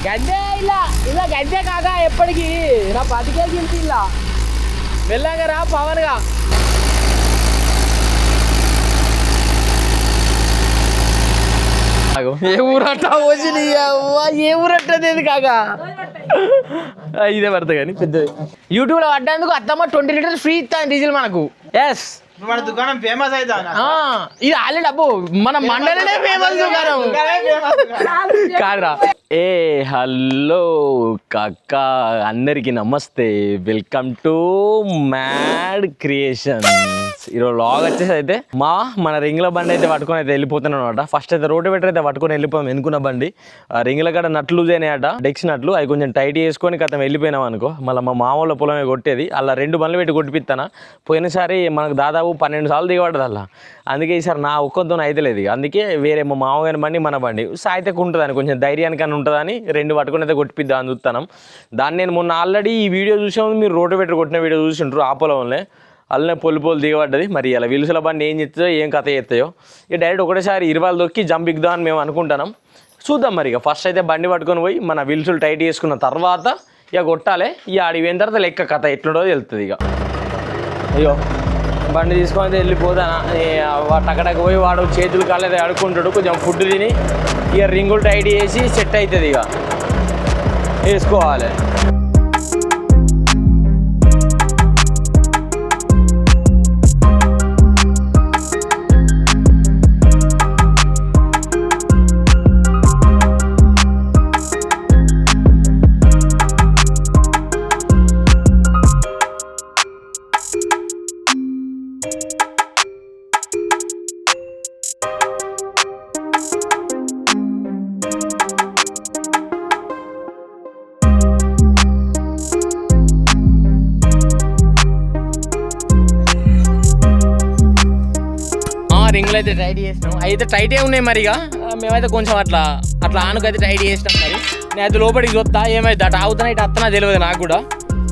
గడ్డే ఇలా గడ్డే కాక ఎప్పటికీ నా 10 కేజీ ఇలా మెల్లగా రా పవన్గా. ఏ ఊరట్ట వచ్చి ఏ ఊరట్టది కాక ఇదే పడతా కానీ పెద్ద యూట్యూబ్లో పడ్డందుకు అత్తమ్మ 20 లీటర్స్ ఫ్రీ ఇస్తాను డీజిల్ మనకు. ఎస్ మన దుకాణం ఫేమస్ అవుతా ఇది ఆల్రెడీ అబ్బో మన మండలనే ఫేమస్ దుకాణం కాదురా. ఏ హలో కాక అందరికి నమస్తే, వెల్కమ్ టు మ్యాడ్ క్రియేషన్స్. ఈరోజు లాగ్ వచ్చేసి అయితే మన రింగ్ల బండి అయితే పట్టుకొని అయితే వెళ్ళిపోతున్నాను అనమాట. ఫస్ట్ అయితే రోటివేటర్ అయితే పట్టుకొని వెళ్ళిపోయాం ఎన్నుకున్న బండి. రింగ్ల కాడ నట్లు లూజ్ అయినాయట, డెక్స్ నట్లు అవి కొంచెం టైట్ చేసుకొని కథం వెళ్ళిపోయినాం అనుకో. మళ్ళీ మా మామూలు పొలమే కొట్టేది, అలా 2 బండ్లు పెట్టి కొట్టిపిస్తానా. పోయినసారి మనకు దాదాపు 12 సార్లు దిగబడ్డది అలా. అందుకే ఈసారి నా ఒక్కంతో అయితే లేదు, అందుకే వేరే మా మామగారి బండి మన బండి సాయితకు ఉంటుందని కొంచెం ధైర్యానికన్నా ఉంటుందని 2 పట్టుకొని అయితే కొట్టిపిద్దాం అని చూస్తాం. దాన్ని నేను మొన్న ఆల్రెడీ ఈ వీడియో చూసాము, మీరు రోటివేటర్ కొట్టిన వీడియో చూసింటారు. ఆ పొలంలో అల్లనే పొలు దిగబడ్డది. మరి ఇలా విలుసుల బండి ఏం చేస్తుందో ఏం కథ చేస్తాయో ఇక డైరెక్ట్ ఒకటేసారి 20 దొక్కి జంప్ ఇద్దాం అని మేము అనుకుంటున్నాం. చూద్దాం మరి. ఇక ఫస్ట్ అయితే బండి పట్టుకొని పోయి మన విలుసులు టైట్ చేసుకున్న తర్వాత ఇక కొట్టాలి. ఇక ఆడికి పోయిన తర్వాత లెక్క కథ ఎట్లుండో తెలుస్తుంది. ఇక అయ్యో బండి తీసుకొని అయితే వెళ్ళిపోతానా, టకటక పోయి వాడు చేతులు కాలేదు అడుక్కుంటాడు. కొంచెం ఫుడ్ తిని ఇక రింగులు టైట్ చేసి సెట్ అవుతుంది. ఇక వేసుకోవాలి. రింగులు అయితే టైట్ చేసినాం, అయితే టైటే ఉన్నాయి. మరి ఇక మేమైతే కొంచెం అట్లా ఆనుకైతే టైట్ చేసినాం. మరి నేను అయితే లోపలికి చూస్తా ఏమైతే అటు అవుతున్నా ఇటు అత్తనా తెలియదు నాకు కూడా.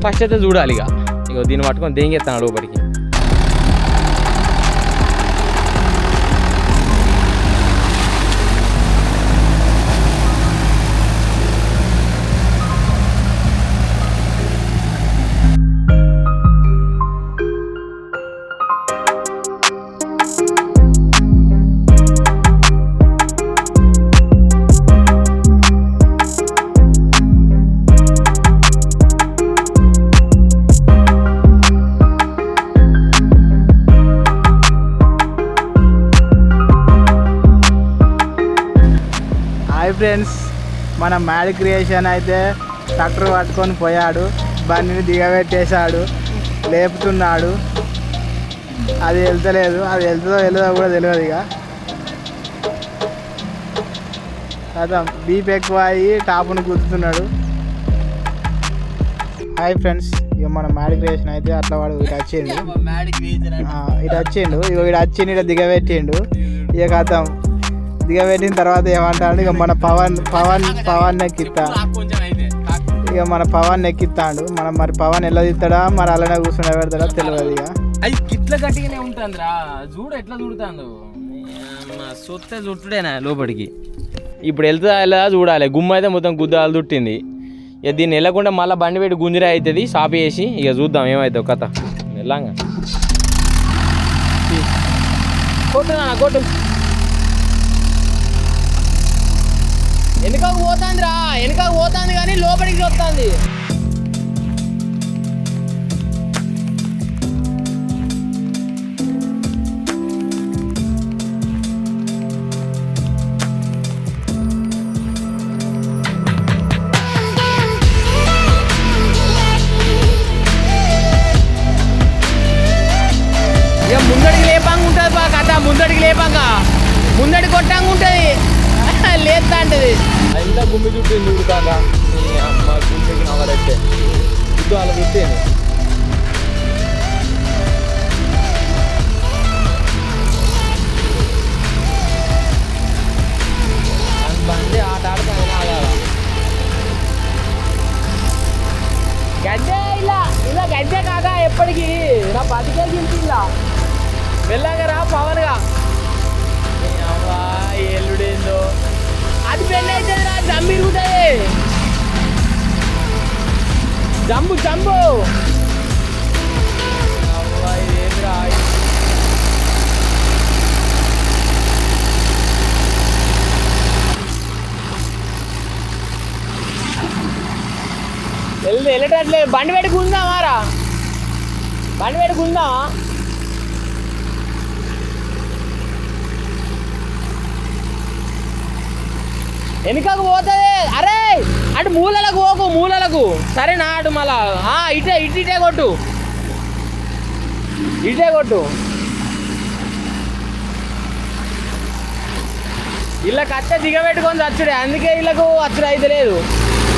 ఫస్ట్ అయితే చూడాలి. ఇక దీన్ని పట్టుకొని దేంగెత్తాను లోపలికి. ఫ్రెండ్స్, మన మ్యాడ్ క్రియేషన్ అయితే ట్రాక్టర్ పట్టుకొని పోయాడు, బండిని దిగబెట్టేశాడు, లేపుతున్నాడు. అది వెళ్తలేదు, అది వెళ్తుందో కూడా తెలియదు. ఇక కదా బీప్ ఎక్కువ అయ్యి టాప్ను గుర్తున్నాడు. హాయ్ ఫ్రెండ్స్, ఇక మన మ్యాడ్ క్రియేషన్ అయితే అట్లా వాడు ఇటు వచ్చిండు. ఇక ఇటు వచ్చిండు, ఇక దిగబెట్టిండు. ఇక కథం దిగబెట్టిన తర్వాత ఏమంటాడు, ఇక మన పవన్ ఎక్కిస్తా, ఇక మన పవన్ ఎక్కిస్తాడు. మనం మరి పవన్ ఎలా తీస్తాడా, మరి అలానే కూర్చుని పెడతాడా తెలియదు. ఇక అది గిట్ల గట్టిగానే ఉంటుందిరా, చూడు ఎట్లా చూడుతాను సొత్తే చుట్టుడేనా లోపలికి. ఇప్పుడు వెళ్తుందా వెళ్ళదా చూడాలి. గుమ్మ అయితే మొత్తం గుద్దాలు చుట్టింది. ఇక దీన్ని వెళ్ళకుండా మళ్ళీ బండి పెట్టి గుంజిరే అవుతుంది సాపి వేసి. ఇక చూద్దాం ఏమవుతుందో కథ. వెళ్ళంగా కొట్టు వెనుకకు పోతాందిరా, వెనుకకు పోతాంది కానీ లోపలికి వస్తుంది. ఇక ముందడికి లేపంగా ఉంటుంది బా కథ, ముందడికి లేపంగా ముందడి కొట్టంగా ఉంటుంది, లేపుతా అంటది. అంతా గుమ్మి చుట్టింది ఉడకాక అమ్మ గుమ్మికి నవరైతే ఇద్దు అలా చుట్టాను. బండి ఆట ఆడుతాను ఆడాలా. గడ్డే ఇలా గడ్డే కాక ఎప్పటికీ నా 10 కేజీ ఇలా మెల్లగా రా పవన్గా. ఎల్లుడేందో అది పెళ్ళి అవుతుంది రా, జమ్మిరుగుతుంది. జంబు జంబు వెళ్ళేటట్లే బండి పెట్టుకుందామారా బండి పెట్టుకుందామా వెనుకకు పోతుంది అరే అటు మూలలకు పోకు మూలలకు సరేనా అటు మళ్ళా ఇటే కొట్టు ఇటే కొట్టు ఇళ్ళకి అత్తే దిగబెట్టుకొని వచ్చుడే అందుకే ఇళ్ళకు వచ్చుడు అయితే లేదు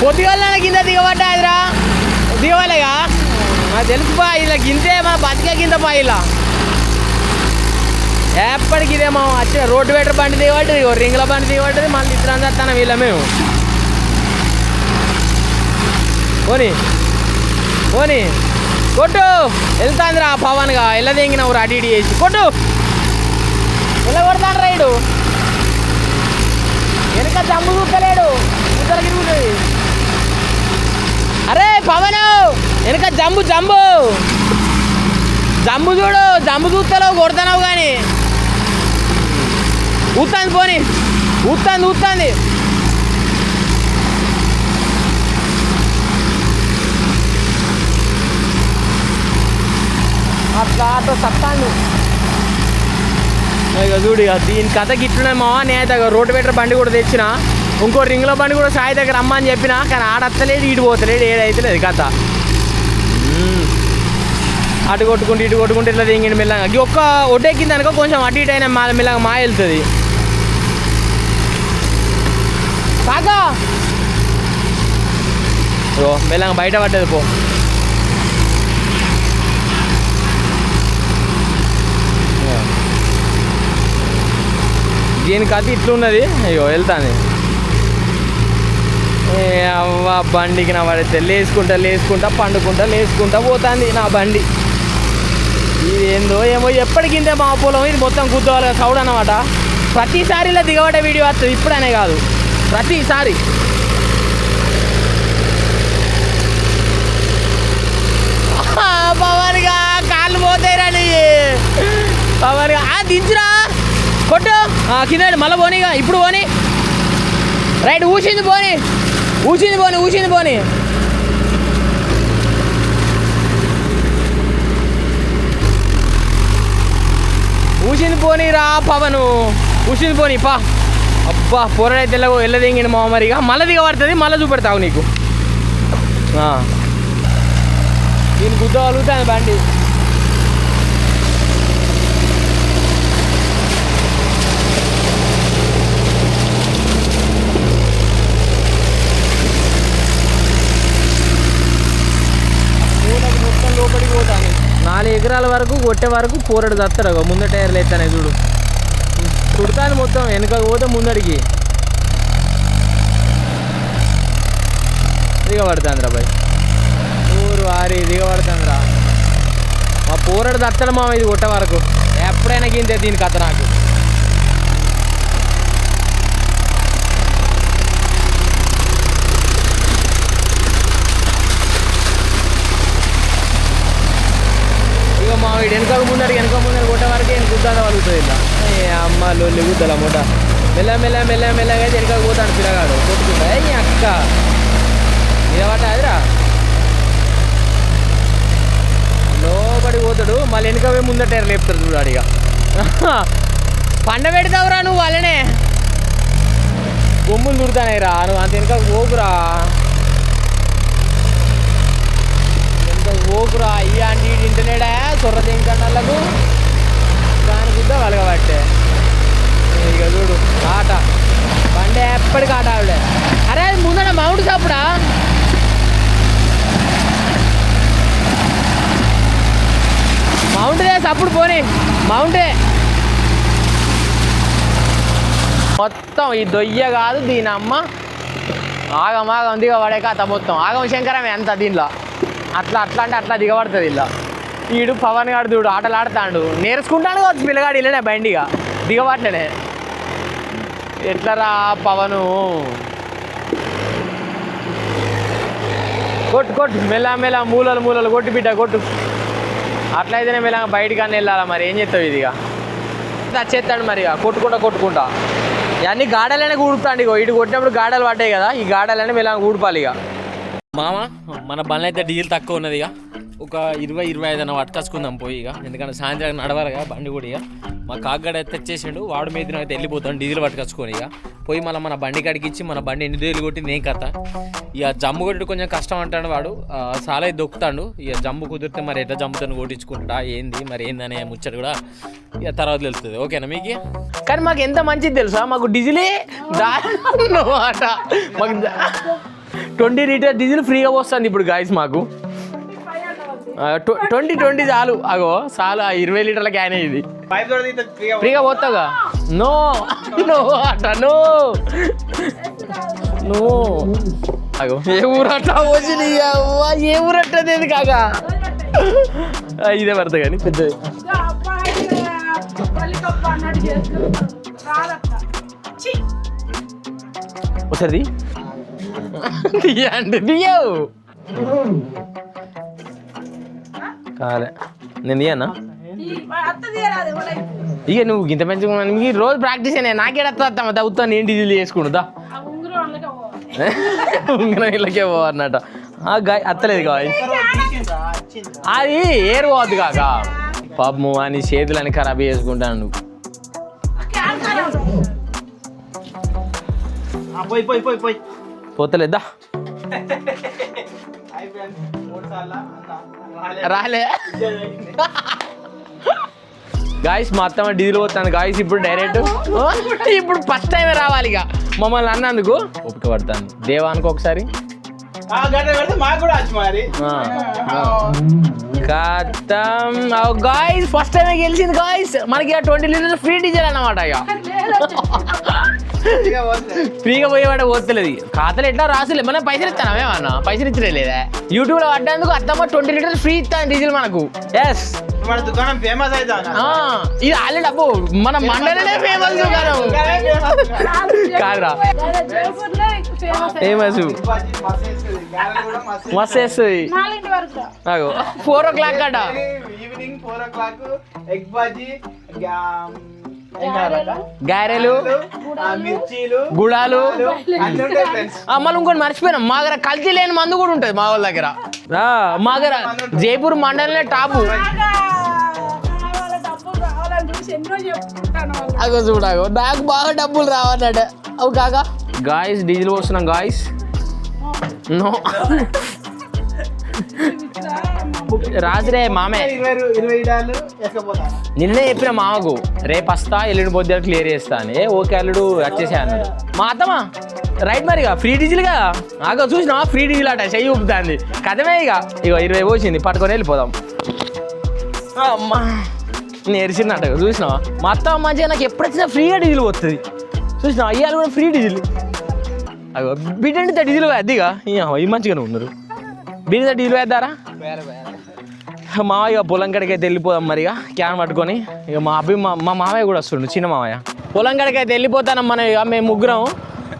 పొద్దుగల కింద దిగబడ్డాదిరా దిగవాలేగా నాకు తెలుసుపా ఇలా గింతే మా బతికే కింద పా ఇలా ఎప్పటికి ఇదే మా వచ్చిన రోడ్డు వెటర్ బండి దిగబడ్డది రింగుల బండి దిగబడ్డది మళ్ళీ ఇద్దరు అందరు వీళ్ళ మేము పోనీ పోనీ కొట్టు వెళ్తాందిరా పవన్గా ఎలా తెంగినావు అటు ఇటు చేసి కొట్టు ఎలా కొడతాడు రైడు వెనక జంబు చూస్తలేడు ఇద్దరు తిరుగుతుంది అరే పవన్ వెనక జంబు జంబు జంబు చూడు జంబు చూస్తలేవు కొడతావు కానీ ఊత్తాంది పోనీ ఊత్తాంది అట్లా అట్లా సత్తాను ఇక చూడు ఇక దీని కథ గిట్లున్నాయి మావా నేనైతే రోడ్డు పెట్టిన బండి కూడా తెచ్చిన ఇంకో రింగులో బండి కూడా సాయి దగ్గర రమ్మని చెప్పిన కానీ ఆడత్తలేదు ఇటు పోతలేడు ఏడైతే లేదు కథ అటు కొట్టుకుంటూ ఇటు కొట్టుకుంటూ ఇట్లా దింగిండి మెల్లగా ఒక్క ఒడ్డెక్కింది అనుకో కొంచెం అటు ఇటు అయినా మెల్లగా మా వెళ్తుంది కాకా ఓ మెల్లగా బయట పడ్డది పో దీని కథ ఇట్లున్నది అయ్యో వెళ్తాను అవ్వ బండికి నా పడితే లేసుకుంటా పండుకుంటా పోతుంది నా బండి ఇది ఏందో ఏమో ఎప్పటికిందే మా పొలం ఇది మొత్తం గుద్దవాళ్ళ సౌడ్ అన్నమాట ప్రతిసారి ఇలా దిగబడే వీడియో వస్తుంది ఇప్పుడనే కాదు ప్రతిసారి పవన్గా కాళ్ళు పోతాయిరాని పవన్గా దించురా కొట్టు కింద మళ్ళీ పోనీగా ఇప్పుడు పోనీ రైట్ ఊసింది పోనీ ఊసింది పోనీ రా పవను ఊసింది పోనీ పా అబ్బా పొరడైతే వెళ్ళదింగిన మా మరిగా మళ్ళీ దిగబడుతుంది మళ్ళీ చూపెడతావు నీకు దీని గుద్ద కలుగుతాను బండి లోపలికి పోతాను 4 ఎకరాల వరకు కొట్టే వరకు పోరడు తత్తడు ముందర టైర్లు ఎత్తానే చూడు చుడతాను మొత్తం వెనుక పోతే ముందడికి దిగబడుతుందిరా బాయ్ ఊరు వారి దిగబడుతుందిరా మా పోరడు తత్తడు మా ఇది కొట్టే వరకు ఎప్పుడైనా గింతే దీని కథ నాకు మా వీడు వెనక ముందర కొట్టే వరకు నేను గుద్దాద వలుగుతుంది ఇలా అమ్మ లొల్లి గుద్దల మూట మెల్లగా అయితే వెనక పోతాడు పిల్లగాడు కొట్టుకుంటా ఈ అక్క ఇదవాట అదిరా లోపడి పోతాడు మళ్ళీ వెనక పోయి ముందర టైర్ లేపుతాడు చూడాడు ఇక పండ పెడతావురా నువ్వు వాళ్ళనే బొమ్ములు దుడతానేరా నువ్వు అంత వెనక పోకురా ఓకురా అయ్యా అంటే ఇటు ఇంటనేడా సొర్ర తింకన్నలకు దాని గుద్ద వలగబట్టే ఇక చూడు ఆట బండి ఎప్పటికి ఆట ఆవిడే అరే అది ముందర మౌంట్ చప్పుడా మౌంట్దే చప్పుడు పోనీ మౌంటే మొత్తం ఈ దొయ్య కాదు దీని అమ్మ ఆగం దిగబడే కథ మొత్తం ఆగం శంకరమే అంత దీనిలో అట్లా అంటే అట్లా దిగబడుతుంది ఇలా వీడు పవన్ గాడు చూడు ఆటలు ఆడుతాడు నేర్చుకుంటాను కావచ్చు పిల్లగాడు ఇల్లనే బండిగా దిగబట్లనే ఎట్లరా పవను కొట్టు కొట్టు మెల్ల మూలలు కొట్టు బిడ్డ కొట్టు. అట్లయితేనే మెల్ల బయటికి అన్నీ వెళ్ళాలా, మరి ఏం చేస్తావు ఇది? ఇక వచ్చేస్తాడు మరి, ఇక కొట్టుకుంటా ఇవన్నీ గాడలనే కూడుతాండి. ఇగో ఇటు కొట్టినప్పుడు గాడలు పడ్డాయి కదా, ఈ గాడలనే మెల్ల కూడిపాలి. ఇక మామ మన బండ్లు అయితే డీజిల్ తక్కువ ఉన్నది. ఇక ఒక 20-25 అన్న పట్టుకొచ్చుకుందాం పోయి. ఇక ఎందుకంటే సాయంత్రం నడవాలిగా బండి కూడా. ఇక మా కాగ్గడ అయితే తెచ్చేసిండు, వాడు మీద అయితే వెళ్ళిపోతాం డీజిల్ పట్టుకొచ్చుకొని. ఇక పోయి మళ్ళీ మన బండి కాడికి ఇచ్చి మన బండి ఎన్ని డీజిల్ కొట్టింది ఏం కథ. ఇక జంబు కొట్టి కొంచెం కష్టం అంటాడు వాడు, చాలా దొక్కుతాడు. ఇక జంబు కుదిరితే మరి ఎట్లా జంబుతో కొట్టించుకుంటా ఏంది మరి ఏందనే ముచ్చట కూడా ఇక తర్వాత తెలుస్తుంది. ఓకేనా మీకు? కానీ మాకు ఎంత మంచిది తెలుసా, మాకు డీజిలే అట. మాకు 20 లీటర్ డీజిల్ ఫ్రీగా వస్తుంది ఇప్పుడు గాయస్ మాకు. 20 చాలు. అగో చాలు, 20 లీటర్ల క్యాన్ ఇది ఫ్రీగా పోతావుగా. నో అట నో అగో ఏ ఊరట్ట వచ్చింది, ఏ ఊరట్టది కాక ఇదే పడతా కానీ పెద్దది. ఒకసారి తీయండి, తీయవు కాలే నేను తీయన్నా. ఇక నువ్వు ఇంత మంచిగా మీకు రోజు ప్రాక్టీస్ అయినా నాకేడత్తా దవ్వుతా నేను డీజిల్ చేసుకుంటా ఉంగరం ఇళ్ళకే పోవన్నట. అత్తలేదు కావాలి అది ఏరు పోవద్దు కాక. పాపము అని చేతులని ఖరాబ్ చేసుకుంటాను నువ్వు. పోతలేదా రాలే గాయస్. మా అత్తమ్మ డీజిల్ పోతాను గాయస్. ఇప్పుడు డైరెక్ట్ ఇప్పుడు ఫస్ట్ టైమే రావాలి ఇక మమ్మల్ని అన్నందుకు ఓపిక పడతాను. దేవానికి ఒకసారి గాయస్ ఫస్ట్ టైమే గెలిచింది గాయస్. మనకి 20 లీటర్స్ ఫ్రీ డీజిల్ అన్నమాట. ఇక ఫ్రీగా పోయేవాడ పోతలేదు. ఖాతాలు ఎట్లా రాసులే, మనం పైసలు ఇస్తాను ఏమన్నా, పైసలు ఇచ్చలే లేదా. యూట్యూబ్ లో పడ్డందుకు అత్తమ్మ 20 లీటర్స్ ఫ్రీ ఇస్తాను డీజిల్ మనకు. ఎస్ మన దుకాణం ఫేమస్ అయితే ఇది ఆల్రెడీ అబ్బో మన మండలనే ఫేమస్ దుకాణం కాదురా. ఫేమస్ మస్తు వేస్తుంది. 4 o'clock అట ఈవినింగ్ 4 o'clock ఎగ్ బాజీ, గారెలు, మిర్చీలు, గుడాలు. మళ్ళీ ఇంకోటి మర్చిపోయినాం, మా దగ్గర కల్తీ లేని మందు కూడా ఉంటుంది మా వాళ్ళ దగ్గర. మా దగ్గర జైపూర్ మండలనే టాపు. అగో చూడాగో నాకు బాగా డబ్బులు రావన్నాడు అవు కాక. గాయస్ డీజిల్ పోస్తున్నాం గాయస్. నో రాజురే మామే నిన్నే చెప్పిన మామకు రేపు వస్తా ఎల్లుండి పొద్దున క్లియర్ చేస్తా అని. ఓకే అల్లుడు వచ్చేసా అన్నాడు. మా అత్తమా రైట్ మరిగా ఫ్రీ డీజిల్గా ఆగో చూసినా ఫ్రీ డీజిల్ అట చెయ్యి ఊపుతుంది కథమే. ఇక 20 పోసింది పట్టుకొని వెళ్ళిపోదాం. అమ్మా నేర్చినట్టు చూసినావా మా అత్తమ్మ మంచిగా నాకు ఎప్పుడు వచ్చినా ఫ్రీగా డీజిల్ పోతుంది. చూసినా అయ్యాలు కూడా ఫ్రీ డీజిల్. అగో బిడ్డంటే డీజిల్ అదిగా ఈ మంచిగానే ఉన్నారు. బిడ్డ డీజిల్ వేద్దారా మా ఇక పొలం కడికి అయితే వెళ్ళిపోదాం మరి. ఇక క్యాన్ పట్టుకొని ఇక మా మామయ్య కూడా వస్తుండు, చిన్న మామయ్య. పొలం కడికి అయితే వెళ్ళిపోతాను మనం. ఇక మేము ముగ్గురం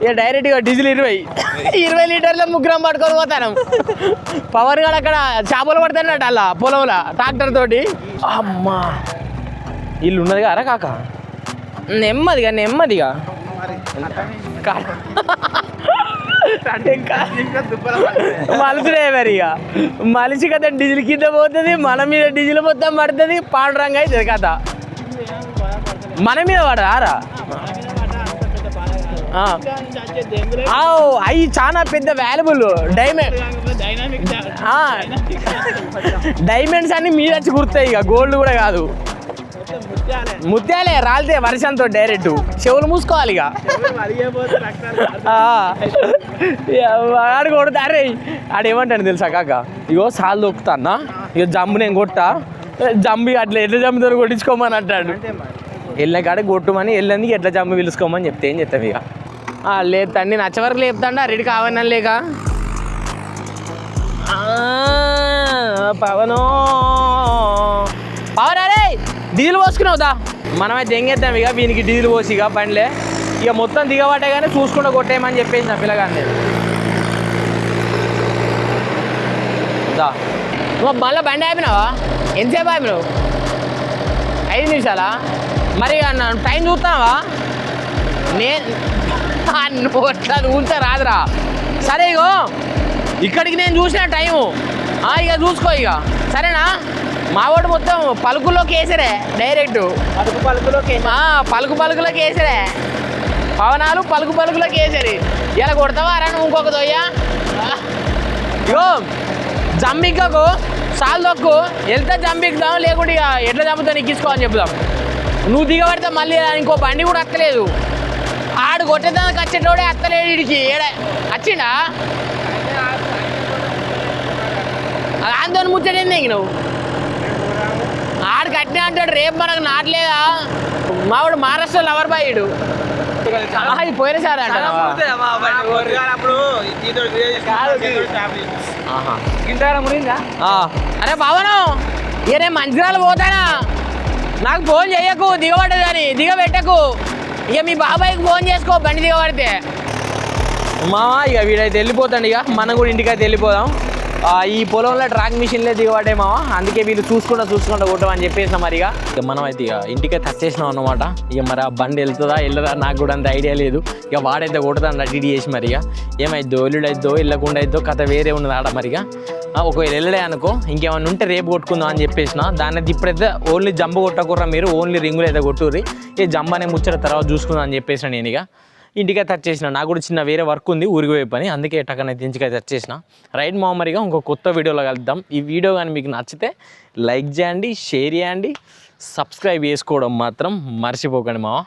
ఇక డైరెక్ట్గా డీజిల్ 20 లీటర్ల ముగ్గురం పట్టుకొని పోతాను. పవర్ కూడా అక్కడ చేపలు పడుతున్నట్టు అలా పొలంలో ట్రాక్టర్ తోటి. అమ్మా ఇల్లు ఉన్నది కదా కాక, నెమ్మదిగా మలుచుడే మరి. ఇక మలిచి కదా డీజిల్ కింద పోతుంది, మన మీద డీజిల్ మొత్తం పడుతుంది. పాండురంగా అవుతుంది కథ. మన మీద పడరా అవి చాలా పెద్ద వాల్యుబుల్ డైమండ్స్ అన్ని మీద వచ్చి కుడతాయి. ఇక గోల్డ్ కూడా కాదు, ముత్యాలే రాలితే వర్షంతో డైరెక్ట్ చెవులు మూసుకోవాలి. ఇక ఆడు కొడతారే ఆడేమంటాను తెలుసా కాక. ఇగో సాలు దొక్కుతాన్నా ఇక జంబు నేను కొట్టా జంబి అట్లా ఎట్లా జంబుతో కొట్టించుకోమని అంటాడు. వెళ్ళిన కాడ కొట్టుమని వెళ్ళినందుకు ఎట్లా జంబు పిలుచుకోమని చెప్తే ఏం చెప్తాం. ఇక లేపుతాండి నచ్చ వరకు లేపుతాండి రెడీ కావన్నా లేక పవనో పవన్ అరే డీజిల్ పోసుకున్నావుదా మనమైతే ఎంగేద్దాం. ఇక వీనికి డీజిల్ పోసి ఇక బండ్లే ఇక మొత్తం దిగబట్టే కానీ చూసుకుంటూ కొట్టేయమని చెప్పేసి నా పిల్లగాని. దా నువ్వు మళ్ళీ బండి ఆపినావా? ఎంతసేపు ఆపినావు? 5 నిమిషాలా? మరి టైం చూస్తున్నావా? నువ్వు అట్లా ఊరితే రాదురా. సరే ఇగో ఇక్కడికి నేను చూసిన టైము ఇక చూసుకో ఇక సరేనా. మావాడు మొత్తం పలుకుల్లోకి వేసరే డైరెక్ట్ పలుకులోకి వేసరే పవనాలు పలుకులోకి వేసారు. ఇలా కొడతావా రా నువ్వు ఇంకొక దొయ్యా? ఇగో జంబిక్కకు సాల్ దొక్కు వెళ్తే జంబిక్కుదాం, లేకుంటే ఇక ఎట్లా చంపుతా ఎక్కించుకో అని చెప్దాం. నువ్వు దిగబడితే మళ్ళీ ఇంకో బండి కూడా అత్తలేదు. ఆడు కొట్టేదానికి వచ్చేటోడే అత్తలేడు. ఇడికి ఏడ వచ్చిండా? ఆందోళన ముచ్చటేంది ఇంక నువ్వు? ఆడు కట్టినా అంటాడు రేపు మనకు నాటలేదా? మావాడు మహారాష్ట్ర లవర్ బాయుడు. ఇది పోయిన సార్ అంట. అరే పవను ఇక నేను మంచిర్యాల పోతానా, నాకు ఫోన్ చెయ్యకు దిగబడ్డది అని దిగబెట్టకు. ఇక మీ బాబాయ్కి ఫోన్ చేసుకో బండి దిగబడితే. మామ ఇక వీడైతే వెళ్ళిపోతాడు. ఇక మనం కూడా ఇంటికైతే వెళ్ళిపోదాం. ఈ పొలంలో ట్రాక్ మిషన్లే దిగబడ్డాయి మామ, అందుకే వీళ్ళు చూసుకుంటా కొట్టమని చెప్పేసిన. మరి ఇక మనం అయితే ఇక ఇంటికైతే వచ్చేసినాం అన్నమాట. ఇక మరి ఆ బండి వెళ్తుందా వెళ్ళదా నాకు కూడా అంత ఐడియా లేదు. ఇక వాడైతే కొడతాను రెడీ చేసి మరిగా ఏమైద్దో ఎల్లుడైద్దో వెళ్ళకుండా అయిద్దో కథ వేరే ఉన్నది ఆడ. మరిగా ఒకవేళ వెళ్ళడే అనుకో ఇంకేమన్నా ఉంటే రేపు కొట్టుకుందాం అని చెప్పేసిన. దాన్ని అయితే ఇప్పుడైతే ఓన్లీ జంబ కొట్టకుర్రా మీరు, ఓన్లీ రింగులు అయితే కొట్టుర్రి. ఈ జంబ అనే ముచ్చట తర్వాత చూసుకుందాం అని చెప్పేసిన. నేను ఇక ఇంటికైతే వచ్చేసిన. నాకు కూడా చిన్న వేరే వర్క్ ఉంది ఊరికి పోయే పని, అందుకే టక్కనైతే ఇంటికైతే వచ్చేసిన. రైట్ మామరిగా ఇంకో కొత్త వీడియోలో కలుద్దాం. ఈ వీడియో కానీ మీకు నచ్చితే లైక్ చేయండి, షేర్ చేయండి, సబ్స్క్రైబ్ చేసుకోవడం మాత్రం మర్చిపోకండి మామ.